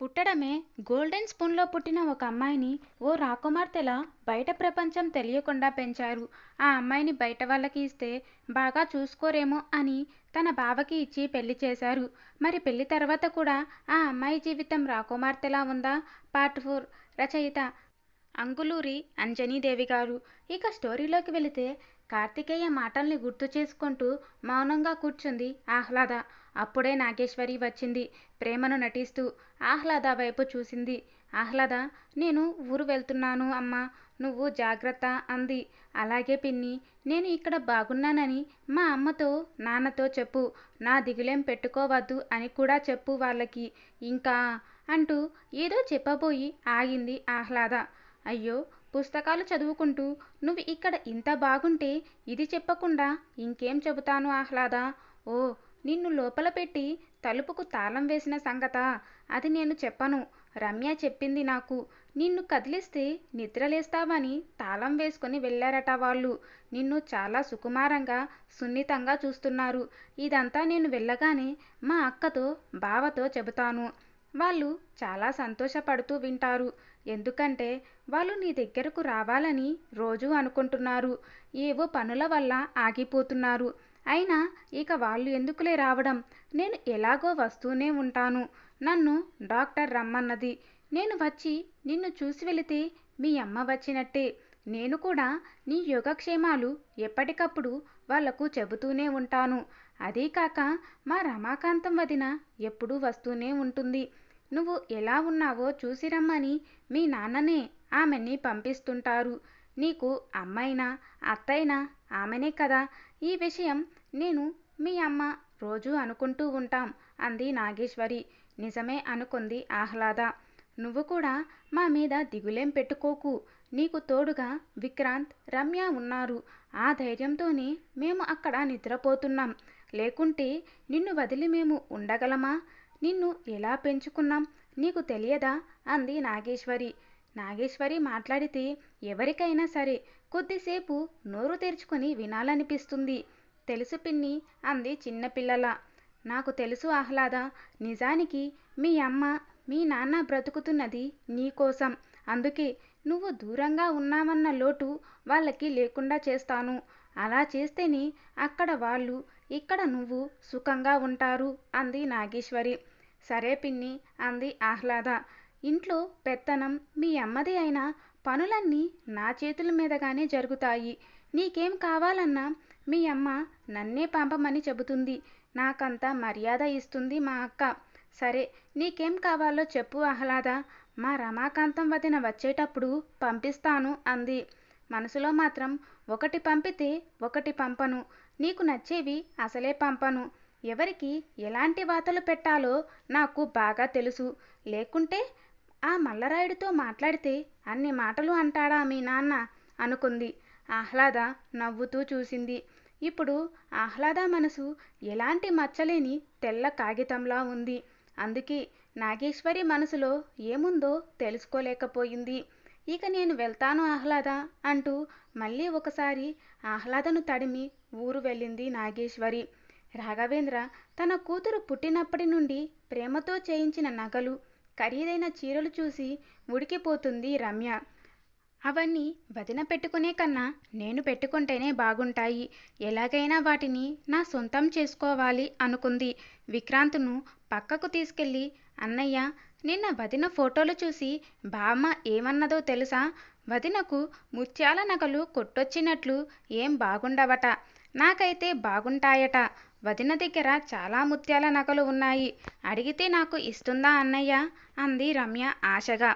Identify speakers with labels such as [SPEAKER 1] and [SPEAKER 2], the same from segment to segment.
[SPEAKER 1] పుట్టడమే గోల్డెన్ స్పూన్లో పుట్టిన ఒక అమ్మాయిని ఓ రాకుమార్తెలా బయట ప్రపంచం తెలియకుండా పెంచారు. ఆ అమ్మాయిని బయట వాళ్ళకి ఇస్తే బాగా చూసుకోరేమో అని తన బావకి ఇచ్చి పెళ్లి చేశారు. మరి పెళ్లి తర్వాత కూడా ఆ అమ్మాయి జీవితం రాకుమార్తెలా ఉందా? పార్ట్ 4. రచయిత అంగులూరి అంజనీదేవి గారు. ఇక స్టోరీలోకి వెళితే కార్తికేయ మాటల్ని గుర్తు చేసుకుంటూ మౌనంగా కూర్చుంది ఆహ్లాద. అప్పుడే నాగేశ్వరి వచ్చింది. ప్రేమను నటిస్తూ ఆహ్లాద వైపు చూసింది. ఆహ్లాద, నేను ఊరు వెళ్తున్నాను అమ్మా, నువ్వు జాగ్రత్త అంది. అలాగే పిన్ని, నేను ఇక్కడ బాగున్నానని మా అమ్మతో నాన్నతో చెప్పు, నా దిగులేం పెట్టుకోవద్దు అని కూడా చెప్పు వాళ్ళకి. ఇంకా అంటూ ఏదో చెప్పబోయి ఆగింది ఆహ్లాద. అయ్యో, పుస్తకాలు చదువుకుంటూ నువ్వు ఇక్కడ ఇంత బాగుంటే ఇది చెప్పకుండా ఇంకేం చెబుతాను ఆహ్లాద? ఓ, నిన్ను లోపల పెట్టి తలుపుకు తాళం వేసిన సంగతా? అది నేను చెప్పను. రమ్య చెప్పింది నాకు. నిన్ను కదిలిస్తే నిద్రలేస్తావని తాళం వేసుకొని వెళ్ళారట వాళ్ళు. నిన్ను చాలా సుకుమారంగా సున్నితంగా చూస్తున్నారు. ఇదంతా నేను వెళ్ళగానే మా అక్కతో బావతో చెబుతాను. వాళ్ళు చాలా సంతోషపడుతూ వింటారు. ఎందుకంటే వాళ్ళు నీ దగ్గరకు రావాలని రోజూ అనుకుంటున్నారు. ఏవో పనుల వల్ల ఆగిపోతున్నారు. అయినా ఇక వాళ్ళు ఎందుకులే రావడం, నేను ఎలాగో వస్తూనే ఉంటాను. నన్ను డాక్టర్ రమ్మన్నది. నేను వచ్చి నిన్ను చూసి వెళితే మీ అమ్మ వచ్చినట్టే. నేను కూడా నీ యోగక్షేమాలు ఎప్పటికప్పుడు వాళ్లకు చెబుతూనే ఉంటాను. అదీ కాక మా రమాకాంతం వదిన ఎప్పుడూ వస్తూనే ఉంటుంది. నువ్వు ఎలా ఉన్నావో చూసి రమ్మని మీ నాన్ననే ఆమెని పంపిస్తుంటారు. నీకు అమ్మైనా అత్తైనా ఆమెనే కదా. ఈ విషయం నేను మీ అమ్మ రోజూ అనుకుంటూ ఉంటాం అంది నాగేశ్వరి. నిజమే అనుకుంది ఆహ్లాద. నువ్వు కూడా మా మీద దిగులేం పెట్టుకోకు. నీకు తోడుగా విక్రాంత్, రమ్య ఉన్నారు. ఆ ధైర్యంతోనే మేము అక్కడ నిద్రపోతున్నాం. లేకుంటే నిన్ను వదిలి మేము ఉండగలమా? నిన్ను ఎలా పెంచుకున్నాం నీకు తెలియదా అంది నాగేశ్వరి. నాగేశ్వరి మాట్లాడితే ఎవరికైనా సరే కొద్దిసేపు నోరు తెరుచుకొని వినాలనిపిస్తుంది. తెలుసు పిన్ని అంది చిన్నపిల్లల. నాకు తెలుసు ఆహ్లాద. నిజానికి మీ అమ్మ మీ నాన్న బ్రతుకుతున్నది నీకోసం. అందుకే నువ్వు దూరంగా ఉన్నావన్న లోటు వాళ్ళకి లేకుండా చేస్తాను. అలా చేస్తేనే అక్కడ వాళ్ళు, ఇక్కడ నువ్వు సుఖంగా ఉంటారు అంది నాగేశ్వరి. సరే పిన్ని అంది ఆహ్లాద. ఇంట్లో పెత్తనం మీ అమ్మది అయినా పనులన్నీ నా చేతుల మీదగానే జరుగుతాయి. నీకేం కావాలన్నా మీ అమ్మ నన్నే పంపమని చెబుతుంది. నాకంత మర్యాద ఇస్తుంది మా అక్క. సరే, నీకేం కావాలో చెప్పు ఆహ్లాద. మా రమాకాంతం వదిన వచ్చేటప్పుడు పంపిస్తాను అంది. మనసులో మాత్రం ఒకటి పంపితే ఒకటి పంపను. నీకు నచ్చేవి అసలే పంపను. ఎవరికి ఎలాంటి వాతలు పెట్టాలో నాకు బాగా తెలుసు. లేకుంటే ఆ మల్లరాయుడితో మాట్లాడితే అన్ని మాటలు అంటాడా మీ నాన్న అనుకుంది. ఆహ్లాద నవ్వుతూ చూసింది. ఇప్పుడు ఆహ్లాద మనసు ఎలాంటి మచ్చలేని తెల్ల కాగితంలా ఉంది. అందుకే నాగేశ్వరి మనసులో ఏముందో తెలుసుకోలేకపోయింది. ఇక నేను వెళ్తాను ఆహ్లాద అంటూ మళ్ళీ ఒకసారి ఆహ్లాదను తడిమి ఊరు వెళ్ళింది నాగేశ్వరి. రాఘవేంద్ర తన కూతురు పుట్టినప్పటి నుండి ప్రేమతో చేయించిన నగలు, ఖరీదైన చీరలు చూసి ఉడికిపోతుంది రమ్య. అవన్నీ వదిన పెట్టుకునే కన్నా నేను పెట్టుకుంటేనే బాగుంటాయి. ఎలాగైనా వాటిని నా సొంతం చేసుకోవాలి అనుకుంది. విక్రాంత్ను పక్కకు తీసుకెళ్ళి, అన్నయ్య, నిన్న వదిన ఫోటోలు చూసి బామ్మ ఏమన్నదో తెలుసా? వదినకు ముత్యాల నగలు కొట్టొచ్చినట్లు ఏం బాగుండవట. నాకైతే బాగుంటాయట. వదిన దగ్గర చాలా ముత్యాల నగలు ఉన్నాయి. అడిగితే నాకు ఇస్తుందా అన్నయ్య అంది రమ్య ఆశగా.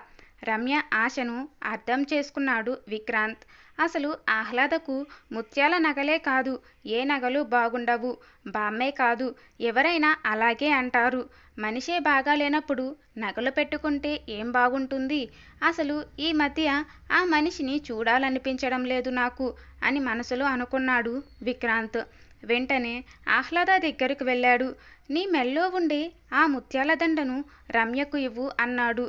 [SPEAKER 1] రమ్య ఆశను అర్థం చేసుకున్నాడు విక్రాంత్. అసలు ఆహ్లాదకు ముత్యాల నగలే కాదు, ఏ నగలు బాగుండవు. బామ్మే కాదు, ఎవరైనా అలాగే అంటారు. మనిషే బాగాలేనప్పుడు నగలు పెట్టుకుంటే ఏం బాగుంటుంది? అసలు ఈ మధ్య ఆ మనిషిని చూడాలనిపించడం లేదు నాకు అని మనసులో అనుకున్నాడు విక్రాంత్. వెంటనే ఆహ్లాద దగ్గరకు వెళ్ళాడు. నీ మెల్లో ఉండే ఆ ముత్యాల దండను రమ్యకు ఇవ్వు అన్నాడు.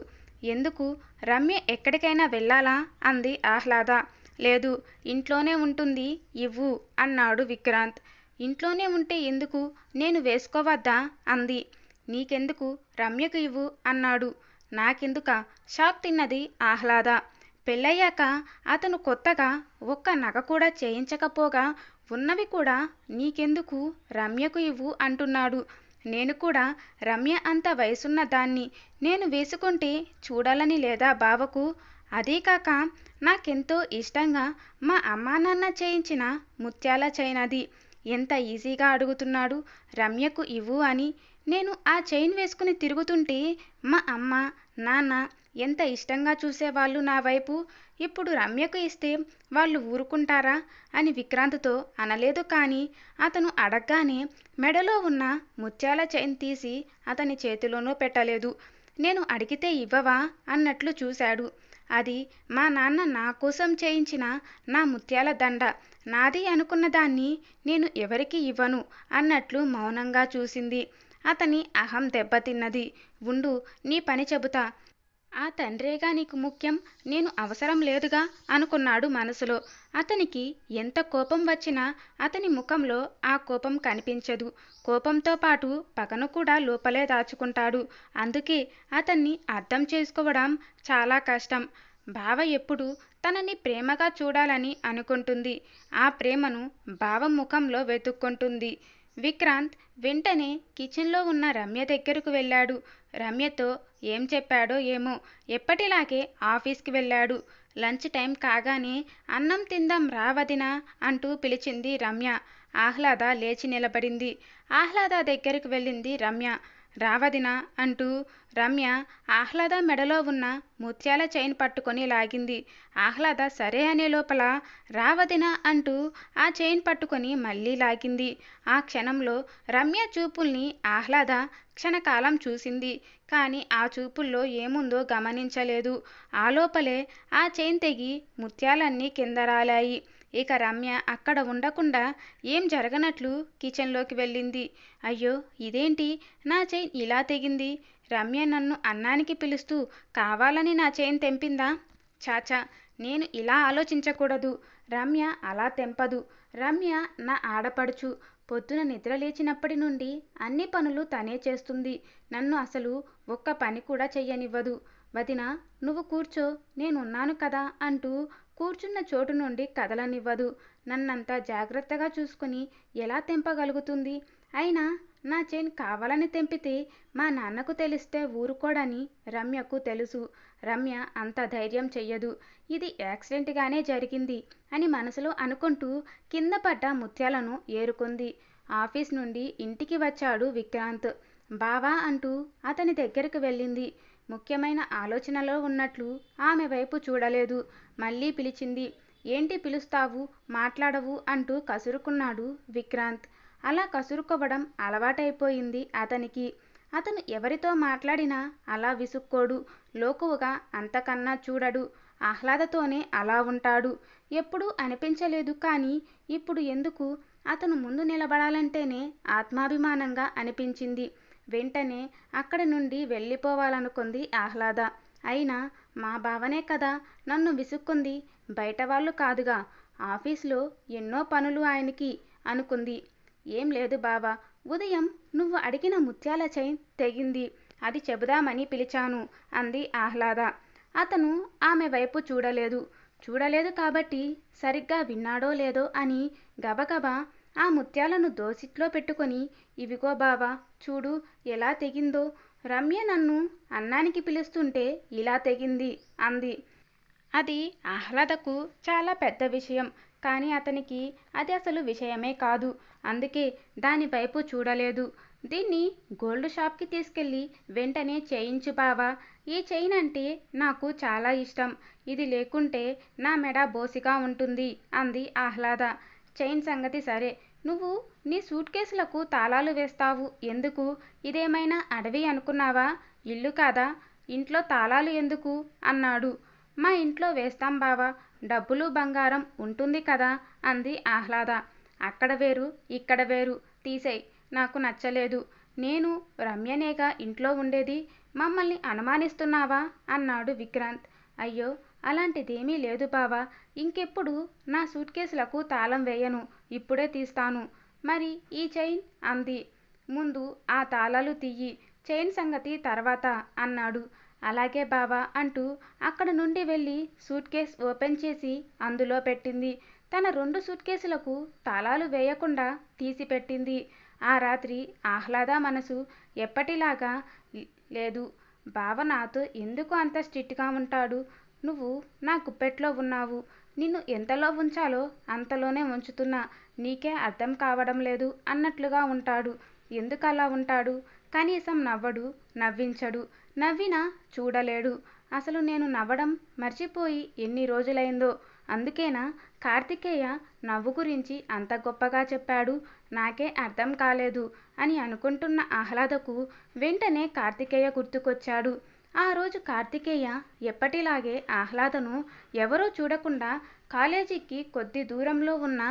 [SPEAKER 1] ఎందుకు? రమ్య ఎక్కడికైనా వెళ్ళాలా అంది ఆహ్లాద. లేదు, ఇంట్లోనే ఉంటుంది, ఇవ్వు అన్నాడు విక్రాంత్. ఇంట్లోనే ఉంటే ఎందుకు? నేను వేసుకోవద్దా అంది. నీకెందుకు, రమ్యకు ఇవ్వు అన్నాడు. నాకెందుకా? షాక్ తిన్నది ఆహ్లాద. పెళ్ళయ్యాక అతను కొత్తగా ఒక్క నగ కూడా చేయించకపోగా ఉన్నవి కూడా నీకెందుకు, రమ్యకు ఇవ్వు అంటున్నాడు. నేను కూడా రమ్య అంత వయసున్న దాన్ని నేను వేసుకుంటే చూడాలని లేదా బావకు? అదీకాక నాకెంతో ఇష్టంగా మా అమ్మా నాన్న చేయించిన ముత్యాల చైన్ అది. ఎంత ఈజీగా అడుగుతున్నాడు రమ్యకు ఇవ్వు అని. నేను ఆ చైన్ వేసుకుని తిరుగుతుంటే మా అమ్మ నాన్న ఎంత ఇష్టంగా చూసేవాళ్ళు నా వైపు. ఇప్పుడు రమ్యకు ఇస్తే వాళ్ళు ఊరుకుంటారా అని విక్రాంత్తో అనలేదు. కానీ అతను అడగ్గానే మెడలో ఉన్న ముత్యాల చైన్ తీసి అతని చేతిలోనూ పెట్టలేదు. నేను అడిగితే ఇవ్వవా అన్నట్లు చూశాడు. అది మా నాన్న నా కోసం చేయించిన నా ముత్యాల దండ. నాది అనుకున్న దాన్ని నేను ఎవరికి ఇవ్వను అన్నట్లు మౌనంగా చూసింది. అతని అహం దెబ్బతిన్నది. ఉండు, నీ పని చెబుతా. ఆ తండ్రేగా నీకు ముఖ్యం, నేను అవసరం లేదుగా అనుకున్నాడు మనసులో. అతనికి ఎంత కోపం వచ్చినా అతని ముఖంలో ఆ కోపం కనిపించదు. కోపంతో పాటు పగను కూడా లోపలే దాచుకుంటాడు. అందుకే అతన్ని అర్థం చేసుకోవడం చాలా కష్టం. బావ ఎప్పుడు తనని ప్రేమగా చూడాలని అనుకుంటుంది. ఆ ప్రేమను బావ ముఖంలో వెతుక్కుంటుంది. విక్రాంత్ వెంటనే కిచెన్లో ఉన్న రమ్య దగ్గరకు వెళ్ళాడు. రమ్యతో ఏం చెప్పాడో ఏమో, ఎప్పటిలాగే ఆఫీస్కి వెళ్ళాడు. లంచ్ టైం కాగానే అన్నం తిందాం రా వదినా అంటూ పిలిచింది రమ్య. ఆహ్లాద లేచి నిలబడింది. ఆహ్లాద దగ్గరికి వెళ్ళింది రమ్య. రావదినా అంటూ రమ్య ఆహ్లాద మెడలో ఉన్న ముత్యాల చైన్ పట్టుకొని లాగింది. ఆహ్లాద సరే అనే లోపల రావదినా అంటూ ఆ చైన్ పట్టుకొని మళ్ళీ లాగింది. ఆ క్షణంలో రమ్య చూపుల్ని ఆహ్లాద క్షణకాలం చూసింది. కానీ ఆ చూపుల్లో ఏముందో గమనించలేదు. ఆ లోపలే ఆ చైన్ తెగి ముత్యాలన్నీ కింద రాలాయి. ఇక రమ్య అక్కడ ఉండకుండా ఏం జరగనట్లు కిచెన్లోకి వెళ్ళింది. అయ్యో, ఇదేంటి, నా చైన్ ఇలా తెగింది? రమ్య నన్ను అన్నానికి పిలుస్తూ కావాలని నా చైన్ తెంపిందా? చాచా, నేను ఇలా ఆలోచించకూడదు. రమ్య అలా తెంపదు. రమ్య నా ఆడపడుచు. పొద్దున నిద్ర లేచినప్పటి నుండి అన్ని పనులు తనే చేస్తుంది. నన్ను అసలు ఒక్క పని కూడా చెయ్యనివ్వదు. వదినా, నువ్వు కూర్చో, నేనున్నాను కదా అంటూ కూర్చున్న చోటు నుండి కదలనివ్వదు. నన్నంత జాగ్రత్తగా చూసుకుని ఎలా తెంపగలుగుతుంది? అయినా నా చైన్ కావాలని తెంపితే మా నాన్నకు తెలిస్తే ఊరుకోడని రమ్యకు తెలుసు. రమ్య అంత ధైర్యం చెయ్యదు. ఇది యాక్సిడెంట్గానే జరిగింది అని మనసులో అనుకుంటూ కింద పడ్డ ముత్యాలను ఏరుకుంది. ఆఫీస్ నుండి ఇంటికి వచ్చాడు విక్రాంత్. బావా అంటూ అతని దగ్గరకు వెళ్ళింది. ముఖ్యమైన ఆలోచనలో ఉన్నట్లు ఆమె వైపు చూడలేదు. మళ్ళీ పిలిచింది. ఏంటి పిలుస్తావు, మాట్లాడవు అంటూ కసురుకున్నాడు విక్రాంత్. అలా కసురుకోవడం అలవాటైపోయింది అతనికి. అతను ఎవరితో మాట్లాడినా అలా విసుక్కోడు. లోకువుగా అంతకన్నా చూడడు. ఆహ్లాదతోనే అలా ఉంటాడు. ఎప్పుడూ అనిపించలేదు. కానీ ఇప్పుడు ఎందుకు అతను ముందు నిలబడాలంటేనే ఆత్మాభిమానంగా అనిపించింది. వెంటనే అక్కడి నుండి వెళ్ళిపోవాలనుకుంది ఆహ్లాద. అయినా మా బావనే కదా నన్ను విసుక్కుంది, బయట వాళ్ళు కాదుగా. ఆఫీస్లో ఎన్నో పనులు ఆయనకి అనుకుంది. ఏం లేదు బావా, ఉదయం నువ్వు అడిగిన ముత్యాల చైన్ తెగింది, అది చెబుదామని పిలిచాను అంది ఆహ్లాద. అతను ఆమె వైపు చూడలేదు కాబట్టి సరిగ్గా విన్నాడో లేదో అని గబగబా ఆ ముత్యాలను దోసిట్లో పెట్టుకొని, ఇవిగో బావా, చూడు ఎలా తెగిందో. రమ్య నన్ను అన్నానికి పిలుస్తుంటే ఇలా తెగింది అంది. అది ఆహ్లాదకు చాలా పెద్ద విషయం. కానీ అతనికి అది అసలు విషయమే కాదు. అందుకే దాని వైపు చూడలేదు. దీన్ని గోల్డ్ షాప్కి తీసుకెళ్ళి వెంటనే చేయించు బావా. ఈ చైన్ అంటే నాకు చాలా ఇష్టం. ఇది లేకుంటే నా మెడ బోసిగా ఉంటుంది అంది ఆహ్లాద. చైన్ సంగతి సరే, నువ్వు నీ సూట్ కేసులకు తాళాలు వేస్తావు ఎందుకు? ఇదేమైనా అడవి అనుకున్నావా? ఇల్లు కాదా? ఇంట్లో తాళాలు ఎందుకు అన్నాడు. మా ఇంట్లో వేస్తాం బావా, డబ్బులు బంగారం ఉంటుంది కదా అంది ఆహ్లాద. అక్కడ వేరు ఇక్కడ వేరు, తీసేయ్, నాకు నచ్చలేదు. నేను రమ్యనేగా ఇంట్లో ఉండేది, మమ్మల్ని అనుమానిస్తున్నావా అన్నాడు విక్రాంత్. అయ్యో, అలాంటిదేమీ లేదు బావా, ఇంకెప్పుడు నా సూట్ కేసులకు తాళం వేయను, ఇప్పుడే తీస్తాను. మరి ఈ చైన్ అంది. ముందు ఆ తాళాలు తీయి, చైన్ సంగతి తర్వాత అన్నాడు. అలాగే బావా అంటూ అక్కడ నుండి వెళ్ళి సూట్ కేస్ ఓపెన్ చేసి అందులో పెట్టింది. తన 2 సూట్ కేసులకు తాళాలు వేయకుండా తీసి పెట్టింది. ఆ రాత్రి ఆహ్లాద మనసు ఎప్పటిలాగా లేదు. బావ నాతో ఎందుకు అంత స్ట్రిక్ట్గా ఉంటాడు? నువ్వు నా గుప్పెట్లో ఉన్నావు. నిన్ను ఎంతలో ఉంచాలో అంతలోనే ఉంచుతున్నా. నీకే అర్థం కావడం లేదు అన్నట్లుగా ఉంటాడు. ఎందుకు అలా ఉంటాడు? కనీసం నవ్వడు, నవ్వించడు. నవ్వినా చూడలేడు. అసలు నేను నవ్వడం మర్చిపోయి ఎన్ని రోజులైందో. అందుకేనా కార్తికేయ నవ్వు గురించి అంత గొప్పగా చెప్పాడు? నాకే అర్థం కాలేదు అని అనుకుంటున్న ఆహ్లాదకు వెంటనే కార్తికేయ గుర్తుకొచ్చాడు. ఆ రోజు కార్తికేయ ఎప్పటిలాగే ఆహ్లాదను ఎవరో చూడకుండా కాలేజీకి కొద్ది దూరంలో ఉన్న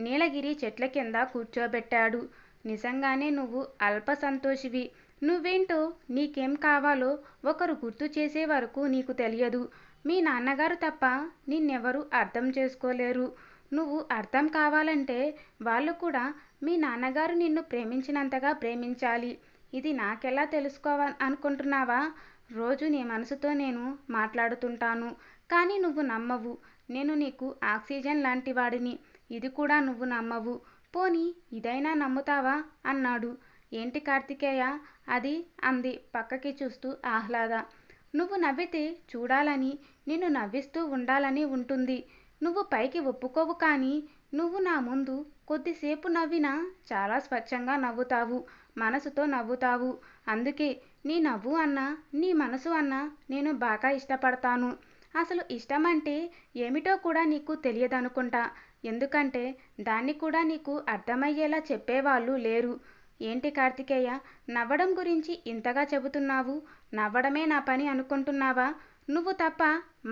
[SPEAKER 1] నీలగిరి చెట్ల కింద కూర్చోబెట్టాడు. నిజంగానే నువ్వు అల్ప సంతోషివి. నువ్వేంటో, నీకేం కావాలో ఒకరు గుర్తు చేసే వరకు నీకు తెలియదు. మీ నాన్నగారు తప్ప నిన్నెవరూ అర్థం చేసుకోలేరు. నువ్వు అర్థం కావాలంటే వాళ్ళు కూడా మీ నాన్నగారు నిన్ను ప్రేమించినంతగా ప్రేమించాలి. ఇది నాకెలా అనుకుంటున్నావా? రోజు నీ మనసుతో నేను మాట్లాడుతుంటాను. కానీ నువ్వు నమ్మవు. నేను నీకు ఆక్సిజన్ లాంటి వాడిని. ఇది కూడా నువ్వు నమ్మవు. పోనీ ఇదైనా నమ్ముతావా అన్నాడు. ఏంటి కార్తికేయ అది? అంది పక్కకి చూస్తూ ఆహ్లాద. నువ్వు నవ్వితే చూడాలని, నిన్ను నవ్విస్తూ ఉండాలని ఉంటుంది. నువ్వు పైకి ఒప్పుకోవు, కానీ నువ్వు నా ముందు కొద్దిసేపు నవ్వినా చాలా స్వచ్ఛంగా నవ్వుతావు. మనసుతో నవ్వుతావు. అందుకే నీ నవ్వు అన్నా, నీ మనసు అన్నా నేను బాగా ఇష్టపడతాను. అసలు ఇష్టం అంటే ఏమిటో కూడా నీకు తెలియదనుకుంటా. ఎందుకంటే దాన్ని కూడా నీకు అర్థమయ్యేలా చెప్పేవాళ్ళు లేరు. ఏంటి కార్తికేయ, నవ్వడం గురించి ఇంతగా చెబుతున్నావు? నవ్వడమే నా పని అనుకుంటున్నావా? నువ్వు తప్ప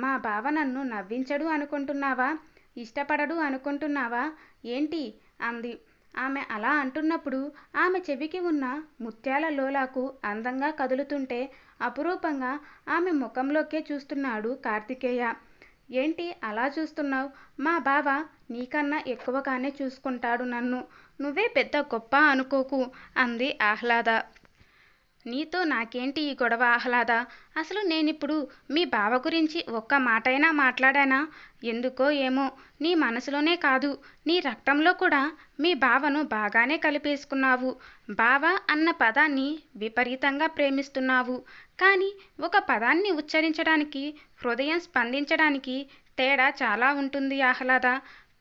[SPEAKER 1] మా బావ నన్ను నవ్వించడు అనుకుంటున్నావా? ఇష్టపడడు అనుకుంటున్నావా? ఏంటి? అంది. ఆమె అలా అంటున్నప్పుడు ఆమె చెవికి ఉన్న ముత్యాల లోలాకు అందంగా కదులుతుంటే అపురూపంగా ఆమె ముఖంలోకే చూస్తున్నాడు కార్తికేయ. ఏంటి అలా చూస్తున్నావు? మా బావ నీకన్నా ఎక్కువగానే చూసుకుంటాడు నన్ను. నువ్వే పెద్ద గొప్ప అనుకోకు అంది ఆహ్లాద. నీతో నాకేంటి ఈ గొడవ ఆహ్లాద? అసలు నేనిప్పుడు మీ బావ గురించి ఒక్క మాటైనా మాట్లాడానా? ఎందుకో ఏమో నీ మనసులోనే కాదు, నీ రక్తంలో కూడా మీ బావను బాగానే కలిపేసుకున్నావు. బావ అన్న పదాన్ని విపరీతంగా ప్రేమిస్తున్నావు. కానీ ఒక పదాన్ని ఉచ్చరించడానికి, హృదయం స్పందించడానికి తేడా చాలా ఉంటుంది ఆహ్లాద.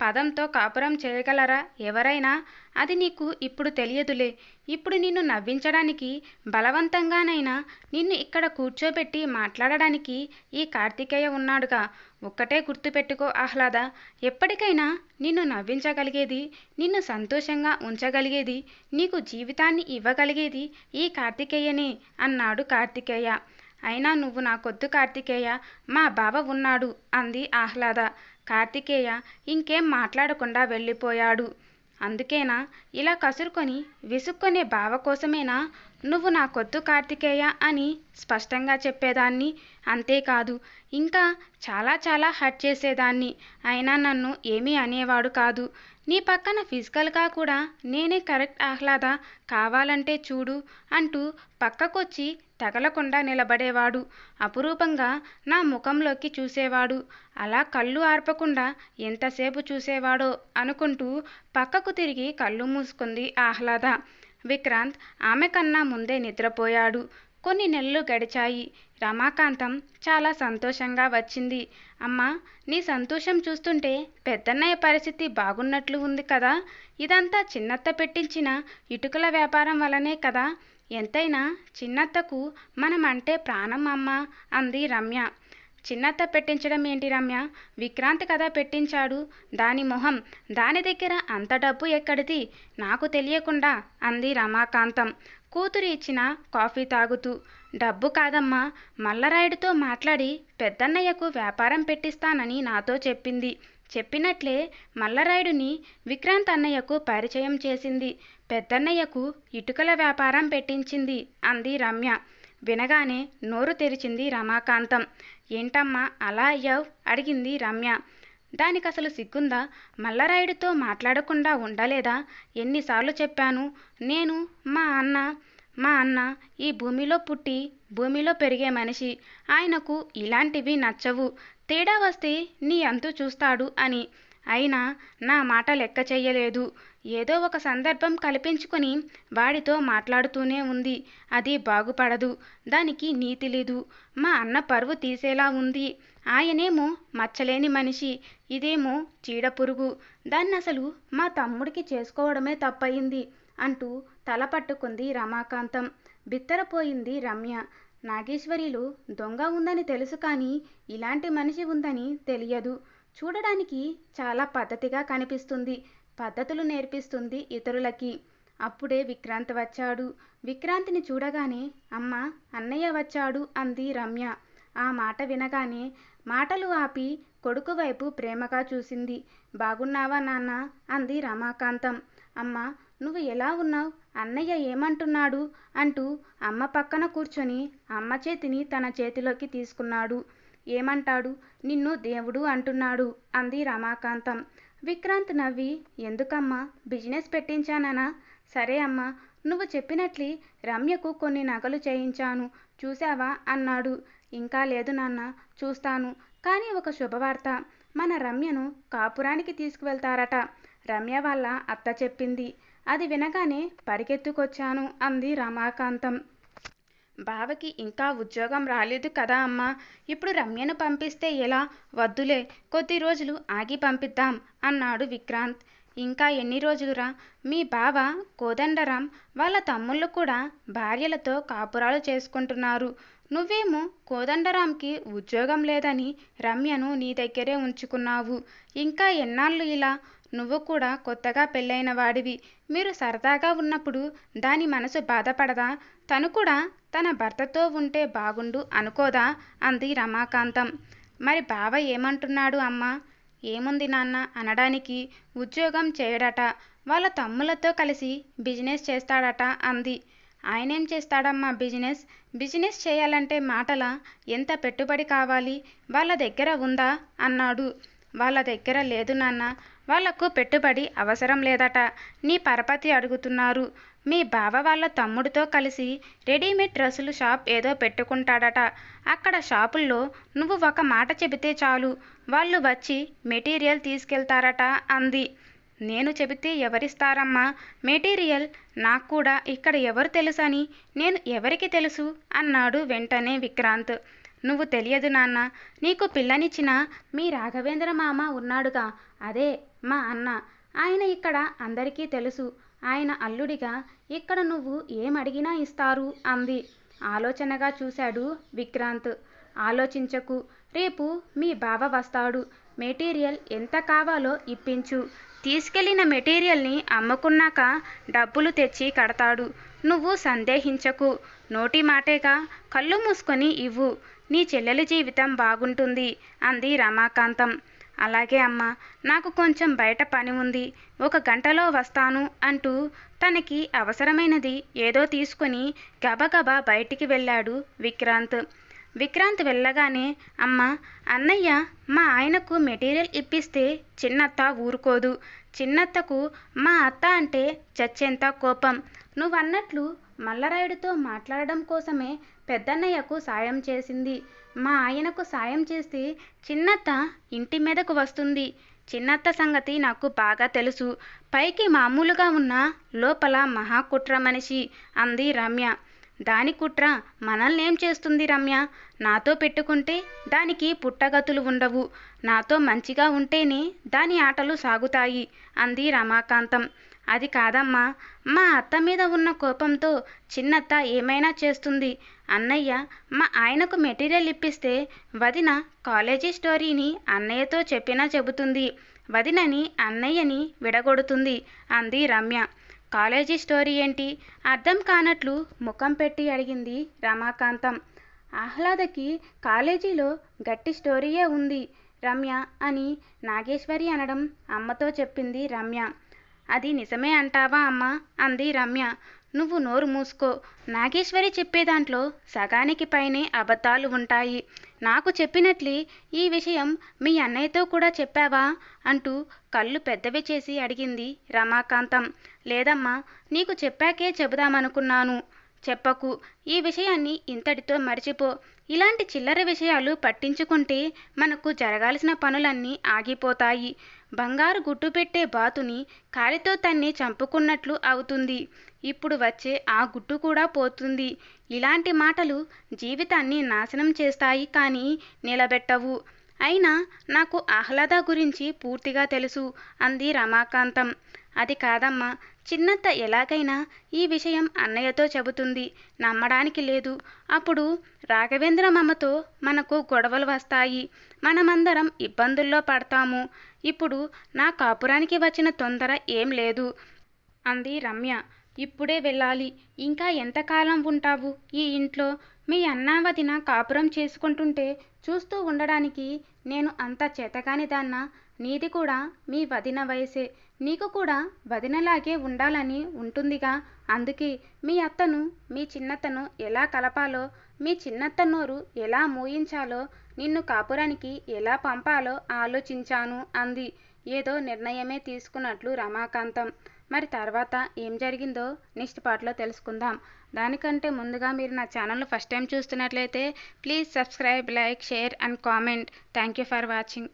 [SPEAKER 1] పదంతో కాపురం చేయగలరా ఎవరైనా? అది నీకు ఇప్పుడు తెలియదులే. ఇప్పుడు నిన్ను నవ్వించడానికి, బలవంతంగానైనా నిన్ను ఇక్కడ కూర్చోబెట్టి మాట్లాడడానికి ఈ కార్తికేయ ఉన్నాడుగా. ఒక్కటే గుర్తుపెట్టుకో ఆహ్లాద, ఎప్పటికైనా నిన్ను నవ్వించగలిగేది, నిన్ను సంతోషంగా ఉంచగలిగేది, నీకు జీవితాన్ని ఇవ్వగలిగేది ఈ కార్తికేయనే అన్నాడు కార్తికేయ. అయినా నువ్వు నాకొద్దు కార్తికేయ, మా బావ ఉన్నాడు అంది ఆహ్లాద. కార్తికేయ ఇంకేం మాట్లాడకుండా వెళ్ళిపోయాడు. అందుకేనా ఇలా కసురుకొని విసుక్కునే బావ కోసమేనా నువ్వు నాకొద్దు కార్తికేయ అని స్పష్టంగా చెప్పేదాన్ని? అంతేకాదు, ఇంకా చాలా చాలా హర్ట్ చేసేదాన్ని. అయినా నన్ను ఏమీ అనేవాడు కాదు. నీ పక్కన ఫిజికల్గా కూడా నేనే కరెక్ట్ ఆహ్లాద, కావాలంటే చూడు అంటూ పక్కకొచ్చి తగలకుండా నిలబడేవాడు. అపురూపంగా నా ముఖంలోకి చూసేవాడు. అలా కళ్ళు ఆర్పకుండా ఎంతసేపు చూసేవాడో అనుకుంటూ పక్కకు తిరిగి కళ్ళు మూసుకుంది ఆహ్లాద. విక్రాంత్ ఆమె కన్నా ముందే నిద్రపోయాడు. కొన్ని నెలలు గడిచాయి. రమాకాంతం చాలా సంతోషంగా వచ్చింది. అమ్మా, నీ సంతోషం చూస్తుంటే పెద్దన్నయ్య పరిస్థితి బాగున్నట్లు ఉంది కదా. ఇదంతా చిన్నత్త పెట్టించిన ఇటుకల వ్యాపారం వల్లనే కదా. ఎంతైనా చిన్నత్తకు మనం అంటే ప్రాణం అమ్మా అంది రమ్య. చిన్నత్త పెట్టించడం ఏంటి రమ్య? విక్రాంత్ కదా పెట్టించాడు. దాని మొహం, దాని దగ్గర అంత డబ్బు ఎక్కడిది? నాకు తెలియకుండా అంది రమాకాంతం కూతురు ఇచ్చిన కాఫీ తాగుతూ. డబ్బు కాదమ్మా, మల్లరాయుడితో మాట్లాడి పెద్దన్నయ్యకు వ్యాపారం పెట్టిస్తానని నాతో చెప్పింది. చెప్పినట్లే మల్లరాయుడిని విక్రాంత్ అన్నయ్యకు పరిచయం చేసింది. పెద్దన్నయ్యకు ఇటుకల వ్యాపారం పెట్టించింది అంది రమ్య. వినగానే నోరు తెరిచింది రమాకాంతం. ఏంటమ్మా అలా అయ్యావ్ అడిగింది రమ్య. దానికసలు సిగ్గుందా? మల్లరాయుడితో మాట్లాడకుండా ఉండలేదా? ఎన్నిసార్లు చెప్పాను నేను. మా అన్న ఈ భూమిలో పుట్టి భూమిలో పెరిగే మనిషి. ఆయనకు ఇలాంటివి నచ్చవు. తేడా వస్తే నీ అంతు చూస్తాడు అని. అయినా నా మాట లెక్క చెయ్యలేదు. ఏదో ఒక సందర్భం కల్పించుకొని వాడితో మాట్లాడుతూనే ఉంది. అది బాగుపడదు. దానికి నీతి లేదు. మా అన్న పరువు తీసేలా ఉంది. ఆయనేమో మచ్చలేని మనిషి, ఇదేమో చీడపురుగు. దాన్నసలు మా తమ్ముడికి చేసుకోవడమే తప్పయింది అంటూ తల పట్టుకుంది రమాకాంతం. బిత్తరపోయింది రమ్య. నాగేశ్వరిలో దొంగ ఉందని తెలుసు కానీ ఇలాంటి మనిషి ఉందని తెలియదు. చూడడానికి చాలా పద్ధతిగా కనిపిస్తుంది. పద్ధతులు నేర్పిస్తుంది ఇతరులకి. అప్పుడే విక్రాంత్ వచ్చాడు. విక్రాంత్ని చూడగానే అమ్మ, అన్నయ్య వచ్చాడు అంది రమ్య. ఆ మాట వినగానే మాటలు ఆపి కొడుకు వైపు ప్రేమగా చూసింది. బాగున్నావా నాన్న అంది రమాకాంతం. అమ్మ, నువ్వు ఎలా ఉన్నావు? అన్నయ్య ఏమంటున్నాడు అంటూ అమ్మ పక్కన కూర్చొని అమ్మ చేతిని తన చేతిలోకి తీసుకున్నాడు. ఏమంటాడు? నిన్ను దేవుడు అంటున్నాడు అంది రమాకాంతం. విక్రాంత్ నవ్వి, ఎందుకమ్మా, బిజినెస్ పెట్టించాననా? సరే అమ్మా, నువ్వు చెప్పినట్లే రమ్యకు కొన్ని నగలు చేయించాను, చూసావా అన్నాడు. ఇంకా లేదు నాన్న, చూస్తాను. కానీ ఒక శుభవార్త, మన రమ్యను కాపురానికి తీసుకువెళ్తారట. రమ్య వాళ్ళ అత్త చెప్పింది. అది వినగానే పరిగెత్తుకొచ్చాను అంది రమాకాంతం. బావకి ఇంకా ఉద్యోగం రాలేదు కదా అమ్మా, ఇప్పుడు రమ్యను పంపిస్తే ఎలా? వద్దులే, కొద్ది రోజులు ఆగి పంపిద్దాం అన్నాడు విక్రాంత్. ఇంకా ఎన్ని రోజులురా? మీ బావ కోదండరాం వాళ్ళ తమ్ముళ్ళు కూడా భార్యలతో కాపురాలు చేసుకుంటున్నారు. నువ్వేమో కోదండరాంకి ఉద్యోగం లేదని రమ్యను నీ దగ్గరే ఉంచుకున్నావు. ఇంకా ఎన్నాళ్ళు ఇలా? నువ్వు కూడా కొత్తగా పెళ్ళైన వాడివి. మీరు సరదాగా ఉన్నప్పుడు దాని మనసు బాధపడదా? తను కూడా తన భర్తతో ఉంటే బాగుండు అనుకోదా అంది రమాకాంతం. మరి బావ ఏమంటున్నాడు అమ్మా? ఏముంది నాన్న అనడానికి, ఉద్యోగం చేయడట, వాళ్ళ తమ్ములతో కలిసి బిజినెస్ చేస్తాడట అంది. ఆయనేం చేస్తాడమ్మా బిజినెస్? బిజినెస్ చేయాలంటే మాటలా? ఎంత పెట్టుబడి కావాలి? వాళ్ళ దగ్గర ఉందా అన్నాడు. వాళ్ళ దగ్గర లేదు నాన్న, వాళ్లకు పెట్టుబడి అవసరం లేదట. నీ పరపతి అడుగుతున్నారు. మీ బావ వాళ్ళ తమ్ముడితో కలిసి రెడీమేడ్ డ్రెస్సుల షాప్ ఏదో పెట్టుకుంటాడట. అక్కడ షాపుల్లో నువ్వు ఒక మాట చెబితే చాలు, వాళ్ళు వచ్చి మెటీరియల్ తీసుకెళ్తారట అంది. నేను చెబితే ఎవరిస్తారమ్మా మెటీరియల్? నాకు కూడా ఇక్కడ ఎవరు తెలుసని నేను ఎవరికి తెలుసు అన్నాడు వెంటనే విక్రాంత్. నువ్వు తెలియదు నాన్న, నీకు పిల్లనిచ్చిన మీ రాఘవేంద్ర మామ ఉన్నాడుగా, అదే మా అన్న. ఆయన ఇక్కడ అందరికీ తెలుసు. ఆయన అల్లుడిగా ఇక్కడ నువ్వు ఏమడిగినా ఇస్తారు అంది. ఆలోచనగా చూశాడు విక్రాంత్. ఆలోచించకు, రేపు మీ బావ వస్తాడు. మెటీరియల్ ఎంత కావాలో ఇప్పించు. తీసుకెళ్లిన మెటీరియల్ని అమ్ముకున్నాక డబ్బులు తెచ్చి కడతాడు. నువ్వు సందేహించకు. నోటి మాటేగా, కళ్ళు మూసుకొని ఇవ్వు. నీ చెల్లెలి జీవితం బాగుంటుంది అంది రమాకాంతం. అలాగే అమ్మా, నాకు కొంచెం బయట పని ఉంది, 1 గంటలో వస్తాను అంటూ తనకి అవసరమైనది ఏదో తీసుకుని గబగబా బయటికి వెళ్ళాడు విక్రాంత్. విక్రాంత్ వెళ్ళగానే, అమ్మ, అన్నయ్య మా ఆయనకు మెటీరియల్ ఇప్పిస్తే చిన్నత్త ఊరుకోదు. చిన్నత్తకు మా అత్త అంటే చచ్చేంత కోపం. నువ్వన్నట్లు మల్లరాయుడితో మాట్లాడడం కోసమే పెద్దన్నయ్యకు సాయం చేసింది. మా ఆయనకు సాయం చేస్తే చిన్నత్త ఇంటి మీదకు వస్తుంది. చిన్నత్త సంగతి నాకు బాగా తెలుసు. పైకి మామూలుగా ఉన్న లోపల మహాకుట్ర మనిషి అంది రమ్య. దాని కుట్ర మనల్నేం చేస్తుంది రమ్య? నాతో పెట్టుకుంటే దానికి పుట్టగతులు ఉండవు. నాతో మంచిగా ఉంటేనే దాని ఆటలు సాగుతాయి అంది రమాకాంతం. అది కాదమ్మా, మా అత్త మీద ఉన్న కోపంతో చిన్నత్త ఏమైనా చేస్తుంది. అన్నయ్య మా ఆయనకు మెటీరియల్ ఇప్పిస్తే వదిన కాలేజీ స్టోరీని అన్నయ్యతో చెప్పినా చెబుతుంది. వదినని అన్నయ్యని విడగొడుతుంది అంది రమ్య. కాలేజీ స్టోరీ ఏంటి? అర్థం కానట్లు ముఖం పెట్టి అడిగింది రమాకాంతం. ఆహ్లాదకి కాలేజీలో గట్టి స్టోరీయే ఉంది రమ్య అని నాగేశ్వరి అనడం అమ్మతో చెప్పింది రమ్య. అది నిజమే అంటావా అమ్మా అంది రమ్య. నువ్వు నోరు మూసుకో. నాగేశ్వరి చెప్పే దాంట్లో సగానికి పైనే అబద్ధాలు ఉంటాయి. నాకు చెప్పినట్లే ఈ విషయం మీ అన్నయ్యతో కూడా చెప్పావా అంటూ కళ్ళు పెద్దవి చేసి అడిగింది రమాకాంతం. లేదమ్మా, నీకు చెప్పాకే చెబుదామనుకున్నాను. చెప్పకు. ఈ విషయాన్ని ఇంతటితో మర్చిపో. ఇలాంటి చిల్లర విషయాలు పట్టించుకుంటే మనకు జరగాల్సిన పనులన్నీ ఆగిపోతాయి. బంగారు గుట్టు పెట్టే బాతుని కాలితో తన్ని చంపుకున్నట్లు అవుతుంది. ఇప్పుడు వచ్చే ఆ గుట్టు కూడా పోతుంది. ఇలాంటి మాటలు జీవితాన్ని నాశనం చేస్తాయి కానీ నిలబెట్టవు. అయినా నాకు ఆహ్లాద గురించి పూర్తిగా తెలుసు అంది రమాకాంతం. అది కాదమ్మా, చిన్నత్త ఎలాగైనా ఈ విషయం అన్నయ్యతో చెబుతుంది. నమ్మడానికి లేదు. అప్పుడు రాఘవేంద్ర మమ్మతో మనకు గొడవలు వస్తాయి. మనమందరం ఇబ్బందుల్లో పడతాము. ఇప్పుడు నా కాపురానికి వచ్చిన తొందర ఏం లేదు అంది రమ్య. ఇప్పుడే వెళ్ళాలి. ఇంకా ఎంతకాలం ఉంటావు ఈ ఇంట్లో? మీ అన్నా వదిన కాపురం చేసుకుంటుంటే చూస్తూ ఉండడానికి నేను అంత చేతకానిదాన్నా? నీది కూడా మీ వదిన వయసే. నీకు కూడా వదినలాగే ఉండాలని ఉంటుందిగా. అందుకే మీ అత్తను మీ చిన్నత్తను ఎలా కలపాలో, మీ చిన్నత్త నోరు ఎలా మూయించాలో, నిన్ను కాపురానికి ఎలా పంపాలో ఆలోచించాను అంది. ఏదో నిర్ణయమే తీసుకున్నట్లు రమాకాంతం. మరి తర్వాత ఏం జరిగిందో నెక్స్ట్ పార్ట్లో తెలుసుకుందాం. దానికంటే ముందుగా మీరు నా ఛానల్ను ఫస్ట్ టైం చూస్తున్నట్లయితే please subscribe, like, share and comment. Thank you for watching.